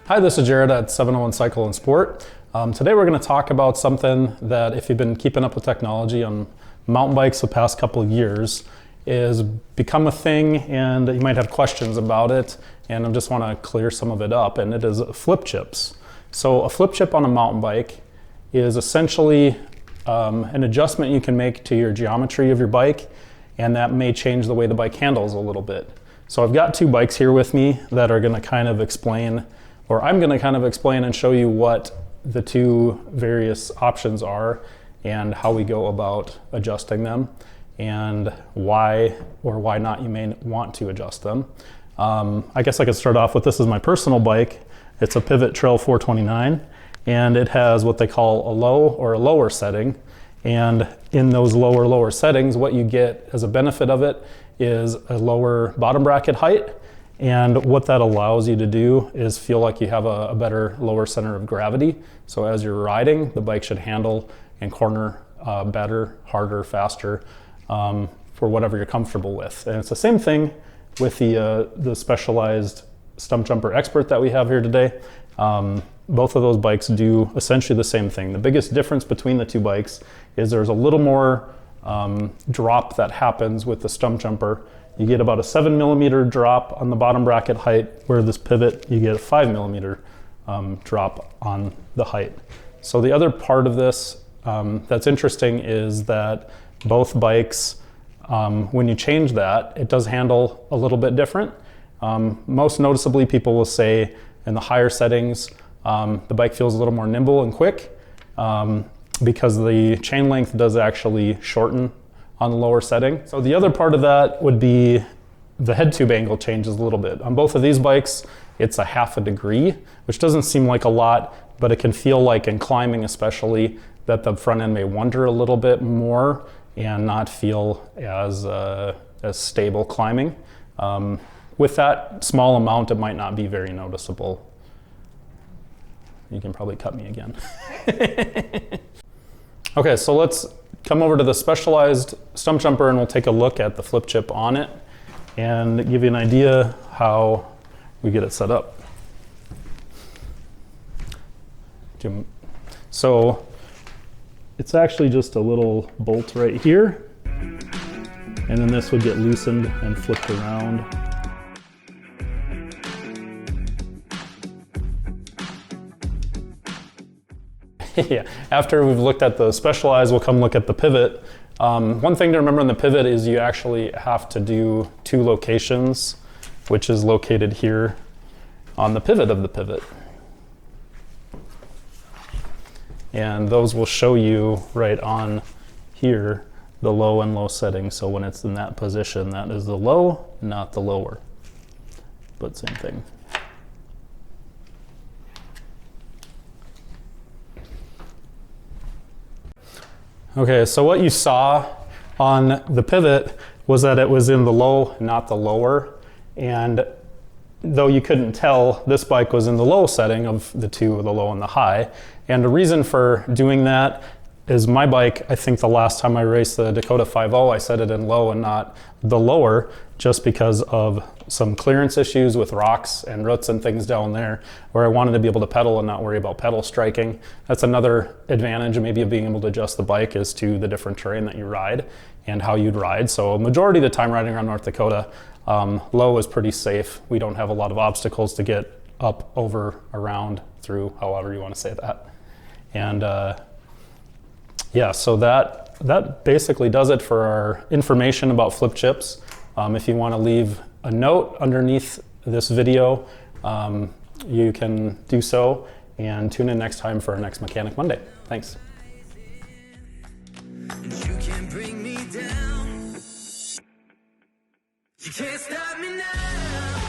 Hi, this is Jared at 701 Cycle and Sport. Today we're going to talk about something that, if you've been keeping up with technology on mountain bikes the past couple of years, is become a thing, and you might have questions about it, and I just want to clear some of it up, and it is flip chips. So a flip chip on a mountain bike is essentially an adjustment you can make to your geometry of your bike, and that may change the way the bike handles a little bit. So I've got two bikes here with me that are going to kind of explain, or I'm going to kind of explain and show you what the two various options are and how we go about adjusting them and why or why not you may want to adjust them. I guess I could start off with, this is my personal bike. It's a Pivot Trail 429, and it has what they call a low or a lower setting. And in those lower settings, what you get as a benefit of it is a lower bottom bracket height. And what that allows you to do is feel like you have a better lower center of gravity. So as you're riding, the bike should handle and corner better, harder, faster, for whatever you're comfortable with. And it's the same thing with the Specialized Stumpjumper Expert that we have here today. Both of those bikes do essentially the same thing. The biggest difference between the two bikes is there's a little more drop that happens with the Stumpjumper. You get about a 7mm drop on the bottom bracket height, where this Pivot, you get a 5mm drop on the height. So the other part of this that's interesting is that both bikes, when you change that, it does handle a little bit different. Most noticeably, people will say in the higher settings, the bike feels a little more nimble and quick because the chain length does actually shorten on the lower setting. So the other part of that would be the head tube angle changes a little bit. On both of these bikes, it's a 1/2 degree, which doesn't seem like a lot, but it can feel like, in climbing especially, that the front end may wander a little bit more and not feel as stable climbing. With that small amount, it might not be very noticeable. You can probably cut me again. Okay, so let's come over to the Specialized Stumpjumper and we'll take a look at the flip chip on it and give you an idea how we get it set up. So it's actually just a little bolt right here, and then this would get loosened and flipped around. Yeah, after we've looked at the Specialized, we'll come look at the Pivot. One thing to remember on the Pivot is you actually have to do 2 locations, which is located here on the pivot of the Pivot. And those will show you right on here the low and low setting. So when it's in that position, that is the low, not the lower, but same thing. Okay, so what you saw on the Pivot was that it was in the low, not the lower. And though you couldn't tell, this bike was in the low setting of the two, the low and the high. And the reason for doing that is my bike, I think the last time I raced the Dakota 5.0, I set it in low and not the lower, just because of some clearance issues with rocks and roots and things down there, where I wanted to be able to pedal and not worry about pedal striking. That's another advantage maybe of being able to adjust the bike, is to the different terrain that you ride and how you'd ride. So majority of the time riding around North Dakota, low is pretty safe. We don't have a lot of obstacles to get up, over, around, through, however you want to say that. And yeah, so that basically does it for our information about flip chips. If you want to leave a note underneath this video, you can do so, and tune in next time for our next Mechanic Monday. Thanks. You can't bring me down. You can't stop me now.